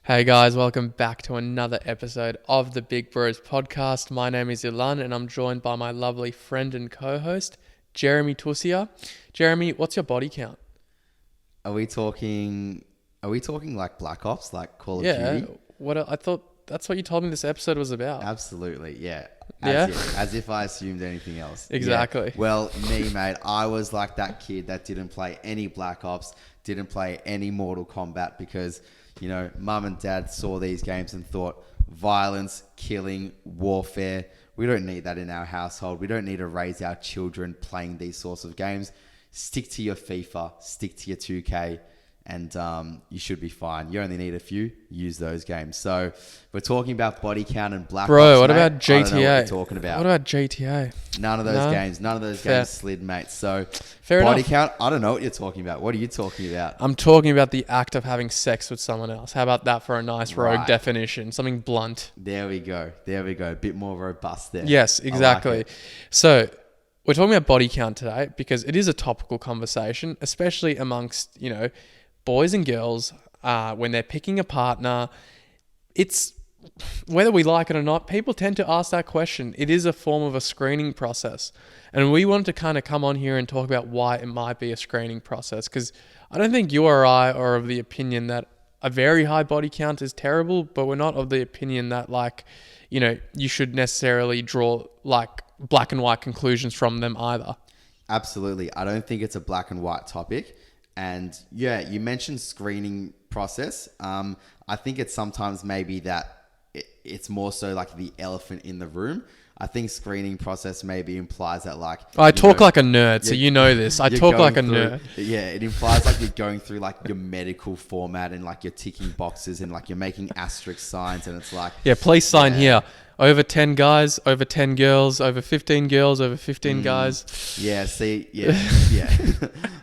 Hey guys, welcome back to another episode of the Big Bros podcast. My name is Ilan and I'm joined by my lovely friend and co-host, Jeremy Tussia. Jeremy, what's your body count? Are we talking like Black Ops, like Call of Yeah, Duty? I thought that's what you told me this episode was about. Absolutely, yeah. Yeah? As if I assumed anything else. Exactly. Yeah. Well, me, mate, I was like that kid that didn't play any Black Ops, didn't play any Mortal Kombat because, mum and dad saw these games and thought violence, killing, warfare. We don't need that in our household. We don't need to raise our children playing these sorts of games. Stick to your FIFA, stick to your 2K, and you should be fine. You only need a few. Use those games. So we're talking about body count and Black Ops. Bro, what mate. about GTA? I don't know what you're talking about. What about GTA? None of those games slid, mate. So Fair body enough. count, I don't know what you're talking about. What are you talking about? I'm talking about the act of having sex with someone else. How about that for a nice rogue Right. definition? Something blunt. There we go. A bit more robust there. Yes, I like exactly. it. So we're talking about body count today because it is a topical conversation, especially amongst, boys and girls when they're picking a partner. It's whether we like it or not, people tend to ask that question. It is a form of a screening process. And we wanted to kind of come on here and talk about why it might be a screening process because I don't think you or I are of the opinion that a very high body count is terrible, but we're not of the opinion that you should necessarily draw like black and white conclusions from them either. Absolutely. I don't think it's a black and white topic. And yeah, you mentioned screening process. I think it's sometimes maybe that it's more so like the elephant in the room. I think screening process maybe implies that I talk like a nerd, so you know this. I you're talk going like a through- nerd. Yeah, it implies like you're going through like your medical format and like you're ticking boxes and like you're making asterisk signs and it's like... Yeah, please sign here. Over 10 guys, over 10 girls, over 15 girls, over 15 guys. Yeah, see, yeah.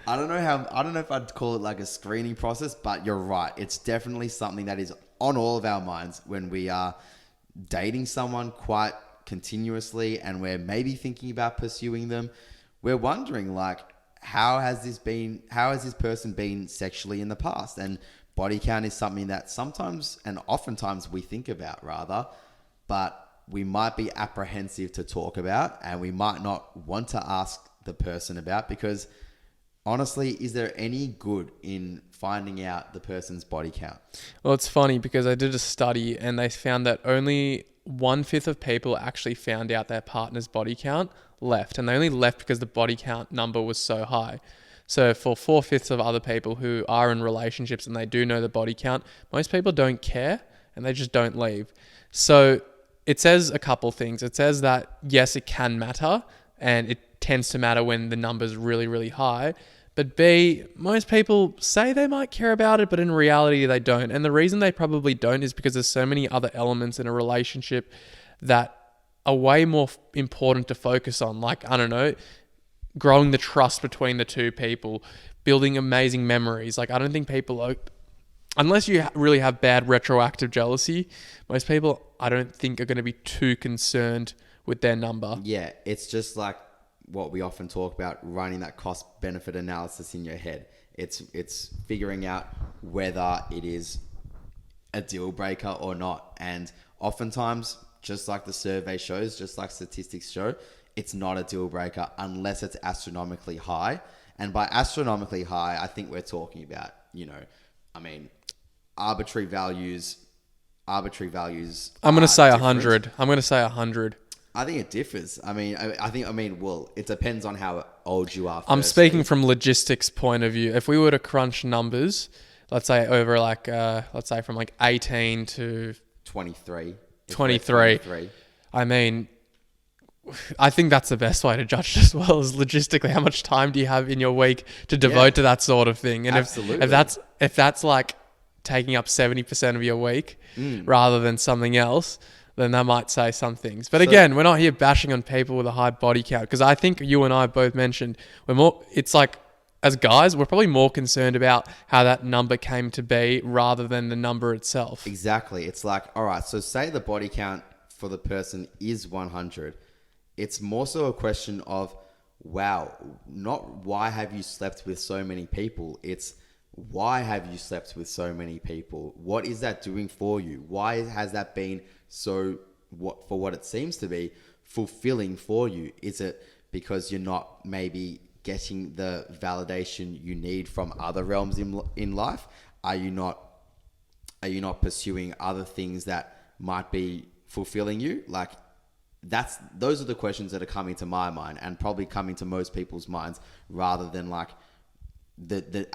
I don't know if I'd call it like a screening process, but you're right. It's definitely something that is on all of our minds when we are dating someone quite continuously and we're maybe thinking about pursuing them. We're wondering like, how has this person been sexually in the past? And body count is something that sometimes and oftentimes we think about rather, but we might be apprehensive to talk about and we might not want to ask the person about because honestly, is there any good in finding out the person's body count? Well, it's funny because I did a study and they found that only 1/5 of people actually found out their partner's body count left. And they only left because the body count number was so high. So for 4/5 of other people who are in relationships and they do know the body count, most people don't care and they just don't leave. So it says a couple things. It says that, yes, it can matter and it tends to matter when the number's really, really high. But B, most people say they might care about it, but in reality they don't. And the reason they probably don't is because there's so many other elements in a relationship that are way more important to focus on. Like, I don't know, growing the trust between the two people, building amazing memories. Like, I don't think people are... Unless you really have bad retroactive jealousy, most people, I don't think, are going to be too concerned with their number. Yeah, it's just like what we often talk about, running that cost-benefit analysis in your head. It's figuring out whether it is a deal breaker or not. And oftentimes, just like the survey shows, just like statistics show, it's not a deal breaker unless it's astronomically high. And by astronomically high, I think we're talking about, arbitrary values. I'm going to say 100. I'm going to say 100. I think it differs. Well, it depends on how old you are. I'm speaking from logistics point of view. If we were to crunch numbers, let's say over from 18 to 23. 23. I think that's the best way to judge as well as logistically. How much time do you have in your week to devote to that sort of thing? And absolutely. if that's like taking up 70% of your week rather than something else, then that might say some things. But again, we're not here bashing on people with a high body count because I think you and I both mentioned it's like, as guys, we're probably more concerned about how that number came to be rather than the number itself. Exactly. It's like, all right, so say the body count for the person is 100. It's more so a question of, wow, not why have you slept with so many people? It's why have you slept with so many people? What is that doing for you? Why has that been so, for what it seems to be, fulfilling for you? Is it because you're not maybe getting the validation you need from other realms in life? Are you not pursuing other things that might be fulfilling you? Like, those are the questions that are coming to my mind, and probably coming to most people's minds, rather than like the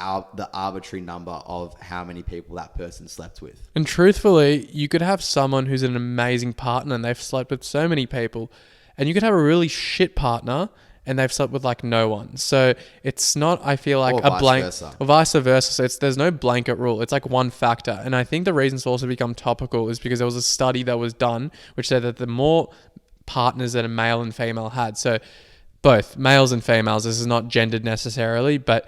arbitrary number of how many people that person slept with. And truthfully, you could have someone who's an amazing partner and they've slept with so many people, and you could have a really shit partner and they've slept with like no one. So it's not, I feel like, Or a vice blank, versa. or vice versa. So there's no blanket rule. It's like one factor. And I think the reason it's also become topical is because there was a study that was done which said that the more partners that a male and female had, so both males and females, this is not gendered necessarily, but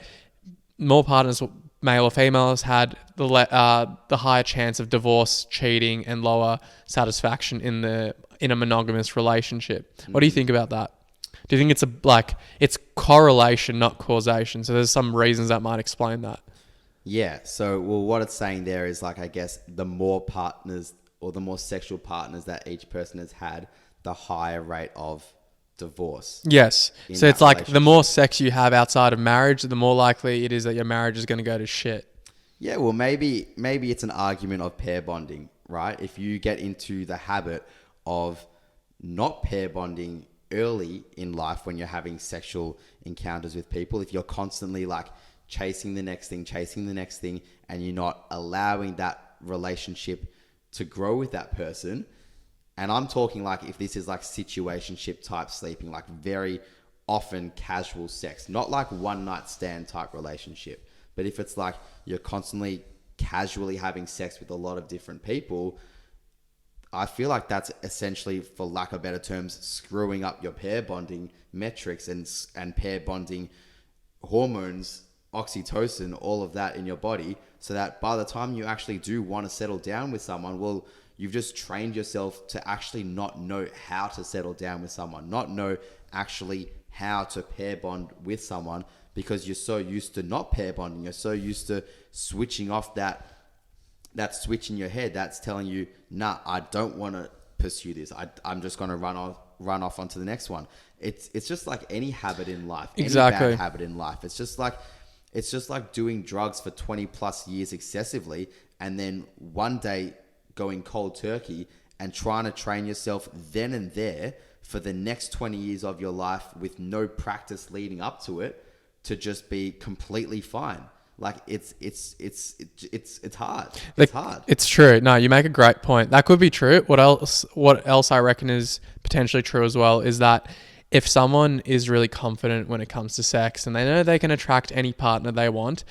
more partners, male or females, had the higher chance of divorce, cheating, and lower satisfaction in a monogamous relationship. What do you think about that? Do you think it's correlation, not causation? So there's some reasons that might explain that. Yeah. So, well, what it's saying there is, like, I guess the more partners or the more sexual partners that each person has had, the higher rate of divorce. Yes. So it's like the relationship. more sex you have outside of marriage, the more likely it is that your marriage is going to go to shit. Yeah, well, maybe it's an argument of pair bonding, right? If you get into the habit of not pair bonding early in life when you're having sexual encounters with people, if you're constantly like chasing the next thing, and you're not allowing that relationship to grow with that person, and I'm talking like if this is like situationship type sleeping, like very often casual sex, not like one night stand type relationship, but if it's like you're constantly casually having sex with a lot of different people, I feel like that's essentially, for lack of better terms, screwing up your pair bonding metrics and pair bonding hormones, oxytocin, all of that in your body, so that by the time you actually do want to settle down with someone, well, you've just trained yourself to actually not know how to settle down with someone, not know actually how to pair bond with someone, because you're so used to not pair bonding. You're so used to switching off that switch in your head that's telling you, nah, I don't want to pursue this. I'm just going to run off onto the next one. It's just like any habit in life, Exactly. any bad habit in life. It's just like doing drugs for 20 plus years excessively, and then one day going cold turkey and trying to train yourself then and there for the next 20 years of your life with no practice leading up to it, to just be completely fine. Like it's hard. It's hard. It's true. No, you make a great point. That could be true. What else I reckon is potentially true as well is that if someone is really confident when it comes to sex and they know they can attract any partner they want,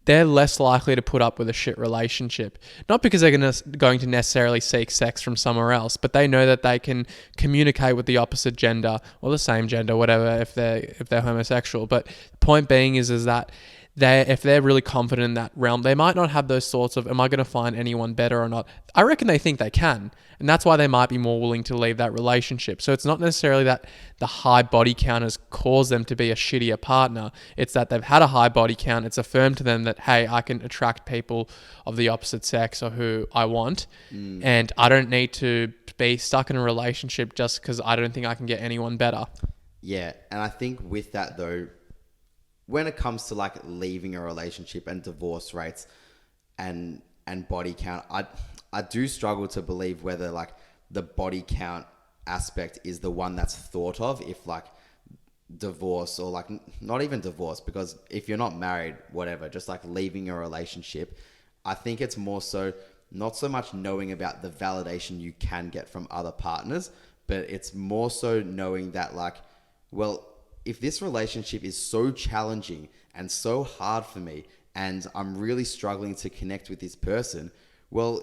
they're less likely to put up with a shit relationship. Not because they're going to necessarily seek sex from somewhere else, but they know that they can communicate with the opposite gender or the same gender, whatever, if they're homosexual. But the point being is that if they're really confident in that realm, they might not have those thoughts of, am I going to find anyone better or not? I reckon they think they can. And that's why they might be more willing to leave that relationship. So it's not necessarily that the high body count has caused them to be a shittier partner. It's that they've had a high body count. It's affirmed to them that, hey, I can attract people of the opposite sex or who I want. And I don't need to be stuck in a relationship just because I don't think I can get anyone better. Yeah. And I think with that though, when it comes to like leaving a relationship and divorce rates and body count, I do struggle to believe whether like the body count aspect is the one that's thought of if like divorce, or like not even divorce, because if you're not married, whatever, just like leaving a relationship, I think it's more so not so much knowing about the validation you can get from other partners, but it's more so knowing that like, well, if this relationship is so challenging and so hard for me and I'm really struggling to connect with this person, well,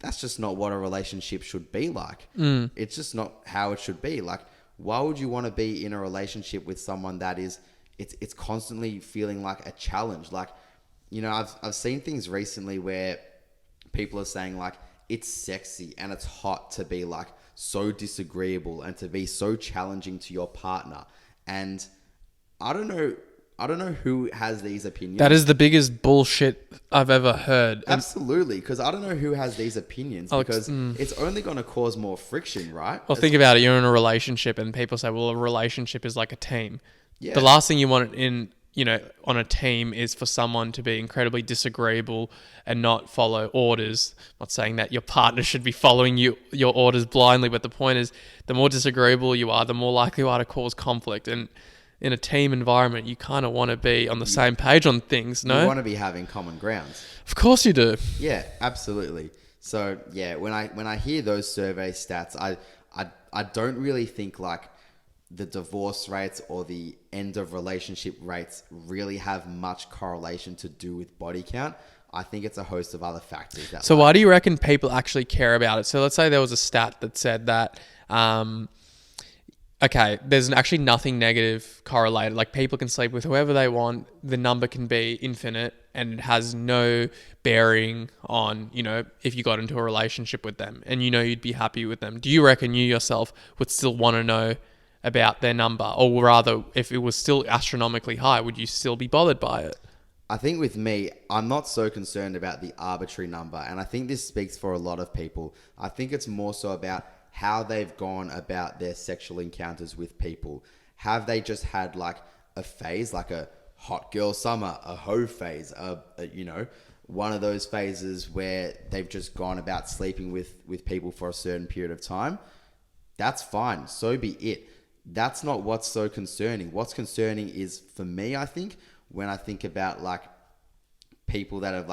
that's just not what a relationship should be like. It's just not how it should be. Like, why would you want to be in a relationship with someone that is, it's constantly feeling like a challenge? Like, you know, I've seen things recently where people are saying like, it's sexy and it's hot to be like so disagreeable and to be so challenging to your partner. And I don't know I don't know who has these opinions. That is the biggest bullshit I've ever heard. Absolutely, because I don't know who has these opinions, because it's only going to cause more friction, right? Well, think about it. You're in a relationship and people say, well, a relationship is like a team. Yeah. The last thing you want on a team is for someone to be incredibly disagreeable and not follow orders. I'm not saying that your partner should be following your orders blindly, but the point is, the more disagreeable you are, the more likely you are to cause conflict. And in a team environment, you kind of want to be on the same page on things, no? You want to be having common grounds. Of course you do. Yeah, absolutely. So yeah, when I hear those survey stats, I don't really think like the divorce rates or the end of relationship rates really have much correlation to do with body count. I think it's a host of other factors. So why do you reckon people actually care about it? So let's say there was a stat that said that, okay, there's actually nothing negative correlated. Like people can sleep with whoever they want. The number can be infinite and it has no bearing on, if you got into a relationship with them and you'd be happy with them. Do you reckon you yourself would still want to know about their number? Or rather, if it was still astronomically high, would you still be bothered by it? I think with me, I'm not so concerned about the arbitrary number. And I think this speaks for a lot of people. I think it's more so about how they've gone about their sexual encounters with people. Have they just had like a phase, like a hot girl summer, a hoe phase, one of those phases where they've just gone about sleeping with people for a certain period of time? That's fine. So be it. That's not what's so concerning. What's concerning is, for me, I think, when I think about like people that have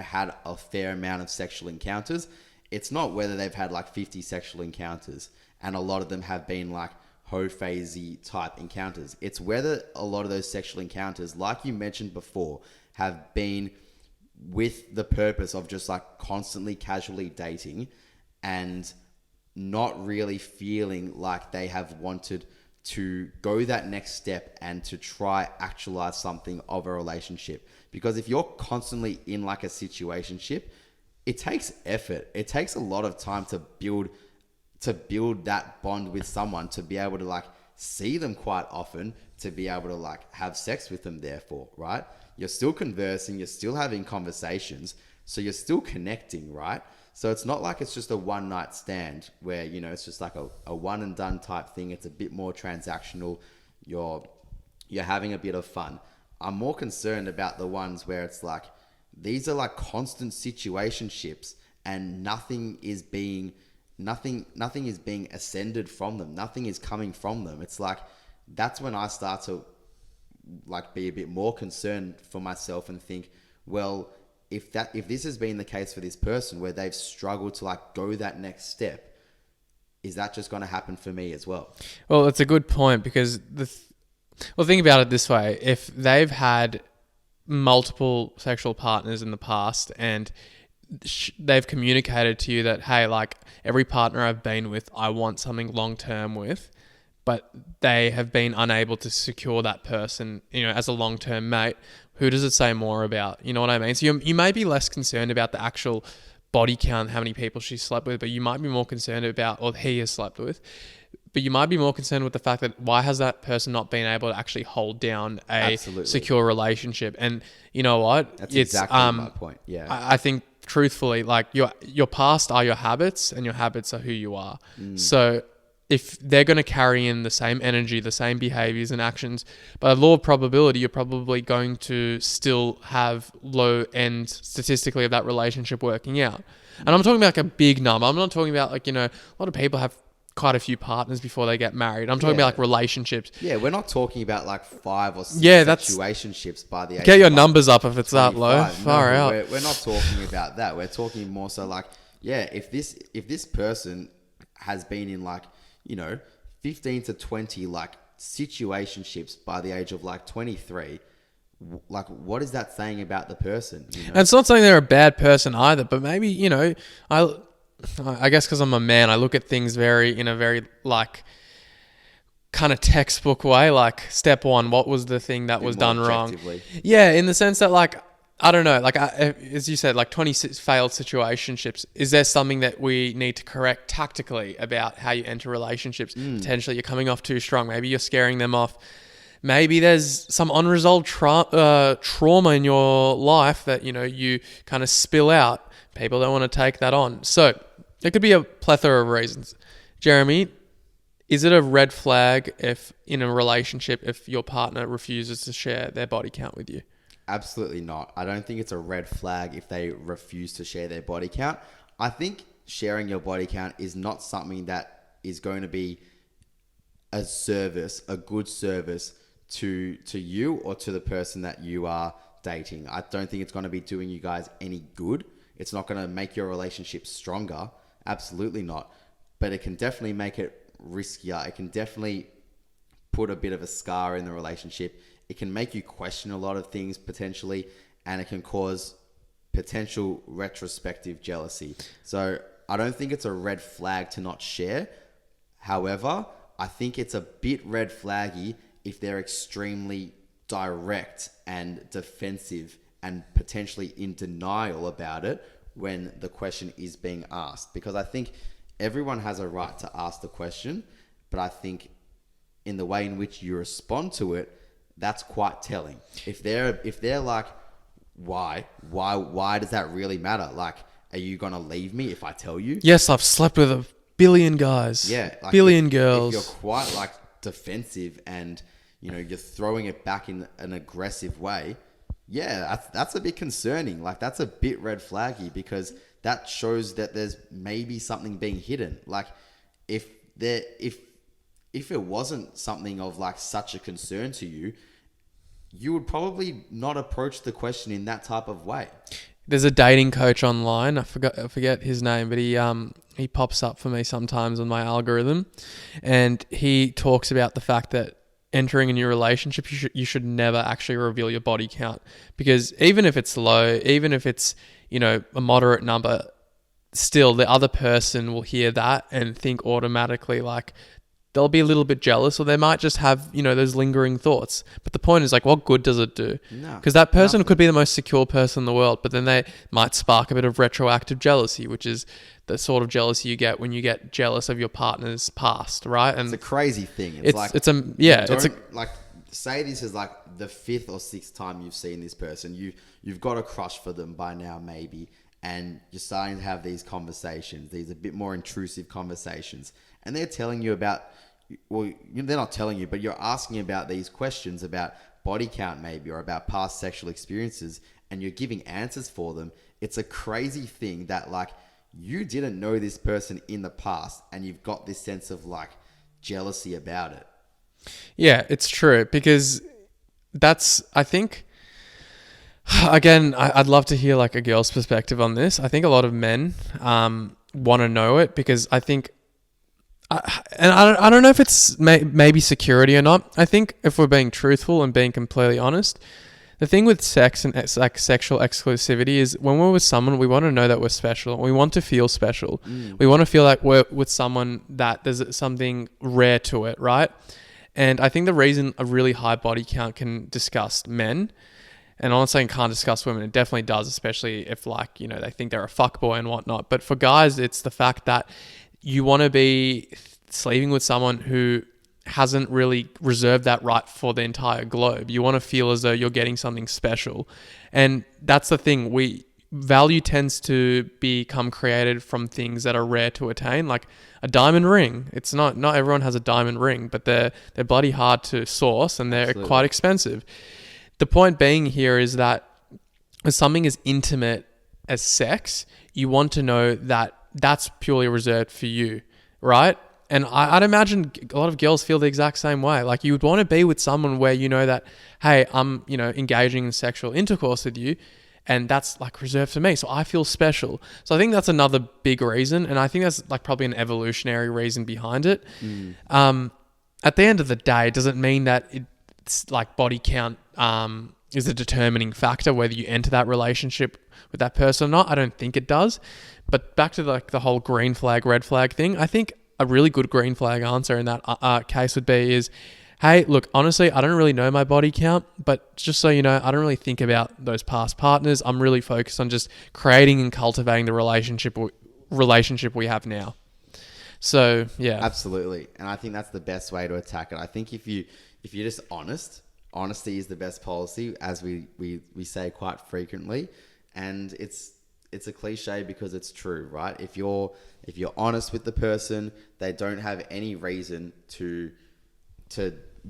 had a fair amount of sexual encounters, it's not whether they've had like 50 sexual encounters and a lot of them have been like hoe phasey type encounters. It's whether a lot of those sexual encounters, like you mentioned before, have been with the purpose of just like constantly casually dating and not really feeling like they have wanted to go that next step and to try actualize something of a relationship. Because if you're constantly in like a situationship, it takes effort. It takes a lot of time to build that bond with someone, to be able to like see them quite often, to be able to like have sex with them, therefore, right? You're still conversing, you're still having conversations, so you're still connecting, right? So it's not like it's just a one night stand where, it's just like a one and done type thing. It's a bit more transactional. You're having a bit of fun. I'm more concerned about the ones where it's like, these are like constant situationships and nothing is being ascended from them. Nothing is coming from them. It's like, that's when I start to like be a bit more concerned for myself and think, well, if this has been the case for this person where they've struggled to like go that next step, is that just going to happen for me as well? Well, it's a good point, because think about it this way. If they've had multiple sexual partners in the past and they've communicated to you that, hey, like every partner I've been with, I want something long-term with, but they have been unable to secure that person, as a long-term mate, who does it say more about? You know what I mean? So you may be less concerned about the actual body count, how many people she slept with, but you might be more concerned about, or he has slept with, but you might be more concerned with the fact that why has that person not been able to actually hold down a secure relationship? And you know what? That's exactly my point. Yeah. I think truthfully, like your past are your habits and your habits are who you are. So if they're going to carry in the same energy, the same behaviors and actions, by law of probability, you're probably going to still have low end statistically of that relationship working out. And I'm talking about like a big number. I'm not talking about like, a lot of people have quite a few partners before they get married. I'm talking about like relationships. Yeah, we're not talking about like 5 or 6 situationships by the age. Get your numbers up if it's 25. That low. Far out. We're not talking about that. We're talking more so like, if this person has been in like, 15 to 20 like situationships by the age of like 23, like what is that saying about the person? And it's not saying they're a bad person either, but maybe, I guess because I'm a man, I look at things in a very like kind of textbook way. Like step one, what was the thing that was done wrong? Yeah, in the sense that like, I don't know, like as you said, like 26 failed situationships. Is there something that we need to correct tactically about how you enter relationships? Potentially you're coming off too strong. Maybe you're scaring them off. Maybe there's some unresolved trauma in your life that, you kind of spill out. People don't want to take that on. So it could be a plethora of reasons. Jeremy, is it a red flag if in a relationship, if your partner refuses to share their body count with you? Absolutely not. I don't think it's a red flag if they refuse to share their body count. I think sharing your body count is not something that is going to be a good service to you or to the person that you are dating. I don't think it's going to be doing you guys any good. It's not going to make your relationship stronger. Absolutely not. But it can definitely make it riskier. It can definitely put a bit of a scar in the relationship. It can make you question a lot of things potentially, and it can cause potential retrospective jealousy. So I don't think it's a red flag to not share. However, I think it's a bit red flaggy if they're extremely direct and defensive and potentially in denial about it when the question is being asked. Because I think everyone has a right to ask the question, but I think in the way in which you respond to it, that's quite telling. If they're like, why does that really matter? Like, are you gonna leave me if I tell you? Yes, I've slept with a billion guys. Yeah, like billion girls. If you're quite like defensive and you're throwing it back in an aggressive way, yeah, that's a bit concerning. Like, that's a bit red flaggy, because that shows that there's maybe something being hidden. Like, if it wasn't something of like such a concern to you, you would probably not approach the question in that type of way. There's a dating coach online. I forget his name, but he pops up for me sometimes on my algorithm, and he talks about the fact that entering a new relationship, you should never actually reveal your body count, because even if it's low, even if it's a moderate number, still the other person will hear that and think automatically like they'll be a little bit jealous, or they might just have, those lingering thoughts. But the point is, like, what good does it do? No. Because that person could be the most secure person in the world, but then they might spark a bit of retroactive jealousy, which is the sort of jealousy you get when you get jealous of your partner's past, right? And it's a crazy thing. Like, say this is like the 5th or 6th time you've seen this person. You've got a crush for them by now, maybe, and you're starting to have these conversations, these a bit more intrusive conversations, and they're telling you about, well, they're not telling you, but you're asking about these questions about body count maybe, or about past sexual experiences, and you're giving answers for them. It's a crazy thing that like you didn't know this person in the past, and you've got this sense of like jealousy about it. Yeah, it's true, because I think, again, I'd love to hear like a girl's perspective on this. I think a lot of men want to know it, because I think, I don't know if it's maybe security or not. I think if we're being truthful and being completely honest, the thing with sex and like sexual exclusivity is when we're with someone, we want to know that we're special. We want to feel special. We want to feel like we're with someone that there's something rare to it, right? And I think the reason a really high body count can disgust men, and I'm not saying can't disgust women, it definitely does, especially if like, they think they're a fuckboy and whatnot. But for guys, it's the fact that you want to be sleeping with someone who hasn't really reserved that right for the entire globe. You want to feel as though you're getting something special. And that's the thing. Value tends to become created from things that are rare to attain, like a diamond ring. It's not everyone has a diamond ring, but they're bloody hard to source, and they're Absolutely. quite expensive. The point being here is that with something as intimate as sex, you want to know that that's purely reserved for you, right? And I'd imagine a lot of girls feel the exact same way. Like, you would want to be with someone where you know that, hey, I'm, engaging in sexual intercourse with you, and that's like reserved for me, so I feel special. So I think that's another big reason, and I think that's like probably an evolutionary reason behind it. At the end of the day, it doesn't mean that it's like body count is a determining factor whether you enter that relationship with that person or not. I don't think it does. But back to like the whole green flag, red flag thing, I think a really good green flag answer in that case would be is, hey, look, honestly, I don't really know my body count, but just so you know, I don't really think about those past partners. I'm really focused on just creating and cultivating the relationship we have now. So, yeah. Absolutely. And I think that's the best way to attack it. I think if if you're just honest, honesty is the best policy, as we say quite frequently. And it's a cliche because it's true, right? If you're honest with the person, they don't have any reason to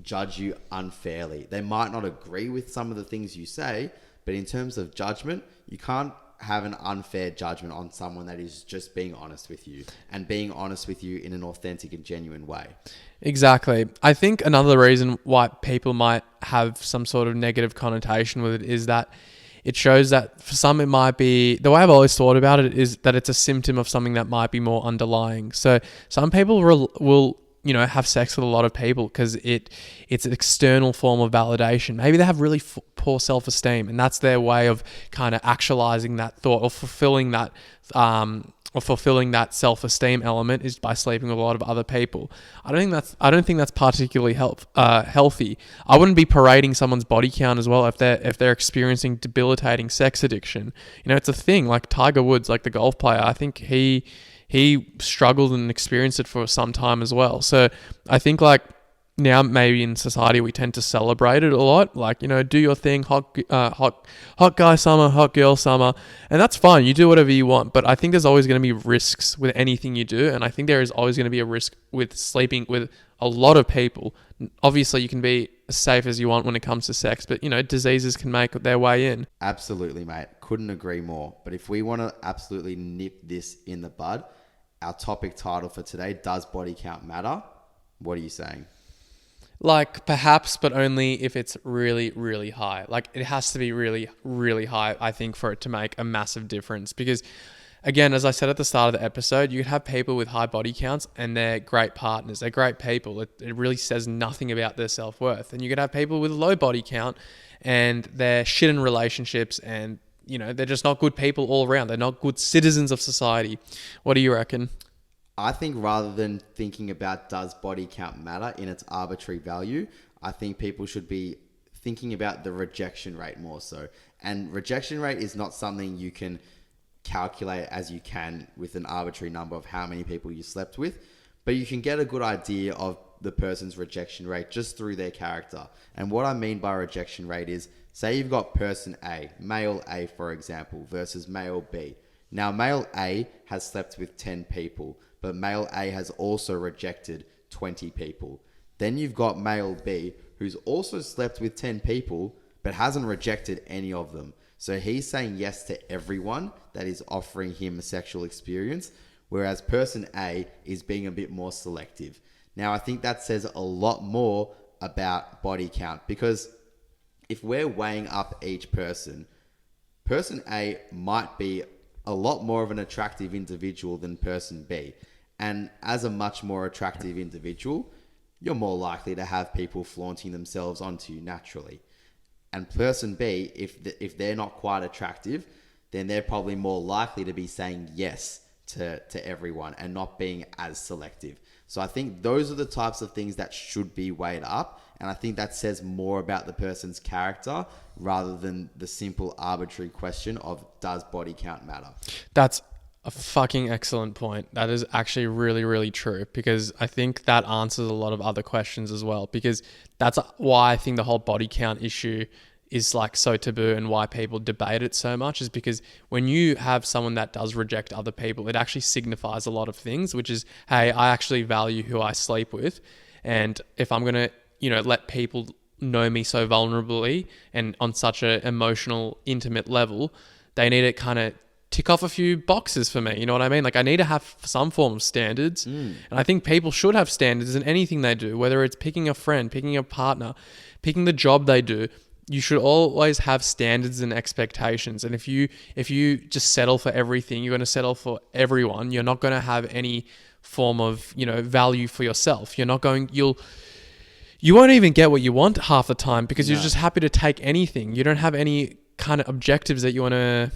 judge you unfairly. They might not agree with some of the things you say, but in terms of judgment, you can't have an unfair judgment on someone that is just being honest with you and being honest with you in an authentic and genuine way. Exactly. I think another reason why people might have some sort of negative connotation with it is that it shows that for some it might be, the way I've always thought about it is that it's a symptom of something that might be more underlying. So some people will have sex with a lot of people because it's an external form of validation. Maybe they have really poor self-esteem, and that's their way of kind of actualizing that thought or fulfilling that self-esteem element is by sleeping with a lot of other people. I don't think that's particularly healthy. I wouldn't be parading someone's body count as well if they're experiencing debilitating sex addiction. It's a thing. Like Tiger Woods, like the golf player, I think he struggled and experienced it for some time as well. So I think like now maybe in society we tend to celebrate it a lot. Like, do your thing, hot guy summer, hot girl summer. And that's fine. You do whatever you want. But I think there's always going to be risks with anything you do. And I think there is always going to be a risk with sleeping with a lot of people. Obviously you can be as safe as you want when it comes to sex, but diseases can make their way in. Absolutely, mate. Couldn't agree more. But if we want to absolutely nip this in the bud, our topic title for today, does body count matter? What are you saying? Like perhaps, but only if it's really, really high. Like it has to be really, really high, I think, for it to make a massive difference. Because again, as I said at the start of the episode, you could have people with high body counts and they're great partners. They're great people. It really says nothing about their self-worth. And you could have people with low body count and they're shit in relationships and they're just not good people all around. They're not good citizens of society. What do you reckon? I think rather than thinking about does body count matter in its arbitrary value, I think people should be thinking about the rejection rate more so. And rejection rate is not something you can calculate as you can with an arbitrary number of how many people you slept with, but you can get a good idea of the person's rejection rate just through their character. And what I mean by rejection rate is, say you've got person A, male A for example, versus male B. Now male A has slept with 10 people, but male A has also rejected 20 people. Then you've got male B who's also slept with 10 people, but hasn't rejected any of them. So he's saying yes to everyone that is offering him a sexual experience, whereas person A is being a bit more selective. Now, I think that says a lot more about body count, because if we're weighing up each person, person A might be a lot more of an attractive individual than person B. And as a much more attractive individual, you're more likely to have people flaunting themselves onto you naturally. And person B, if they're not quite attractive, then they're probably more likely to be saying yes to everyone and not being as selective. So I think those are the types of things that should be weighed up. And I think that says more about the person's character rather than the simple arbitrary question of does body count matter? That's a fucking excellent point. That is actually really, really true, because I think that answers a lot of other questions as well, because that's why I think the whole body count issue is like so taboo and why people debate it so much, is because when you have someone that does reject other people, it actually signifies a lot of things, which is, hey, I actually value who I sleep with. And if I'm going to, let people know me so vulnerably and on such an emotional, intimate level, they need to kind of tick off a few boxes for me. You know what I mean? Like I need to have some form of standards. And I think people should have standards in anything they do, whether it's picking a friend, picking a partner, picking the job they do. You should always have standards and expectations. And if you just settle for everything, you're going to settle for everyone. You're not going to have any form of, value for yourself. You won't even get what you want half the time, because you're just happy to take anything. You don't have any kind of objectives that you want to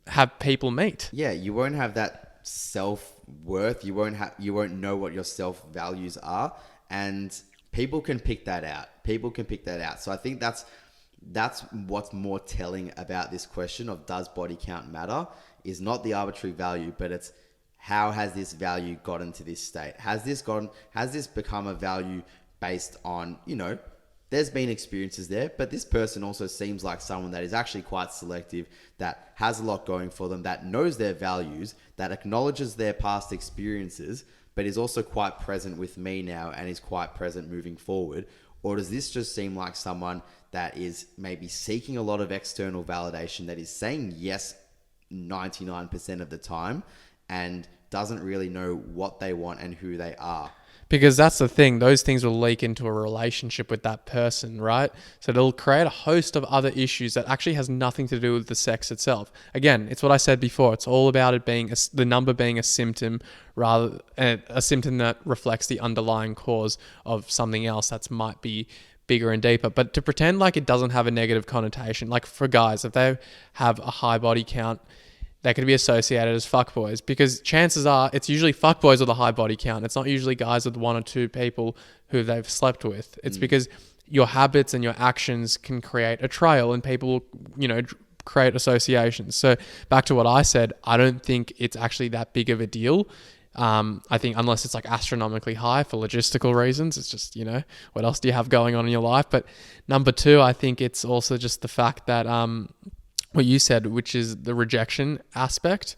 have people meet. Yeah, you won't have that self-worth. You won't know what your self-values are, and people can pick that out. So I think that's what's more telling about this question of does body count matter, is not the arbitrary value, but it's how has this value gotten to this state? Has this become a value based on, there's been experiences there, but this person also seems like someone that is actually quite selective, that has a lot going for them, that knows their values, that acknowledges their past experiences, but is also quite present with me now and is quite present moving forward? Or does this just seem like someone that is maybe seeking a lot of external validation, that is saying yes 99% of the time and doesn't really know what they want and who they are? Because that's the thing, those things will leak into a relationship with that person, right? So it'll create a host of other issues that actually has nothing to do with the sex itself. Again, it's what I said before. It's all about it being the number being a symptom, rather a symptom that reflects the underlying cause of something else that might be bigger and deeper. But to pretend like it doesn't have a negative connotation, like for guys, if they have a high body count, they could be associated as fuckboys, because chances are it's usually fuckboys with a high body count. It's not usually guys with 1 or 2 people who they've slept with. It's because your habits and your actions can create a trail, and people, create associations. So back to what I said, I don't think it's actually that big of a deal. I think unless it's like astronomically high for logistical reasons, it's just, what else do you have going on in your life? But number 2, I think it's also just the fact that, what you said, which is the rejection aspect,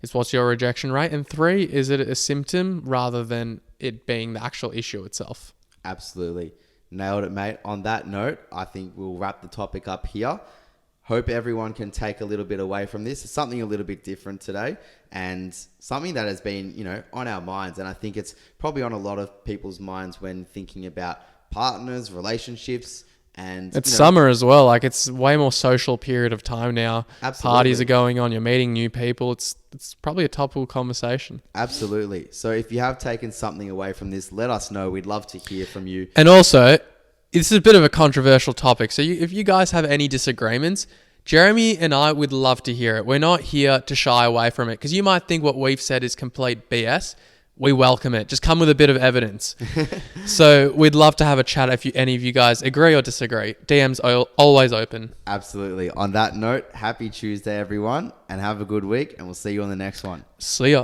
is what's your rejection rate? And 3, is it a symptom rather than it being the actual issue itself? Absolutely. Nailed it, mate. On that note, I think we'll wrap the topic up here. Hope everyone can take a little bit away from this. It's something a little bit different today, and something that has been, on our minds. And I think it's probably on a lot of people's minds when thinking about partners, relationships. And it's summer as well. Like, it's way more social period of time now. Absolutely. Parties are going on. You're meeting new people. It's probably a topical conversation. Absolutely. So if you have taken something away from this, let us know. We'd love to hear from you. And also, this is a bit of a controversial topic. So if you guys have any disagreements, Jeremy and I would love to hear it. We're not here to shy away from it, because you might think what we've said is complete BS. We welcome it. Just come with a bit of evidence. So we'd love to have a chat if any of you guys agree or disagree. DM's always open. Absolutely. On that note, happy Tuesday, everyone, and have a good week, and we'll see you on the next one. See ya.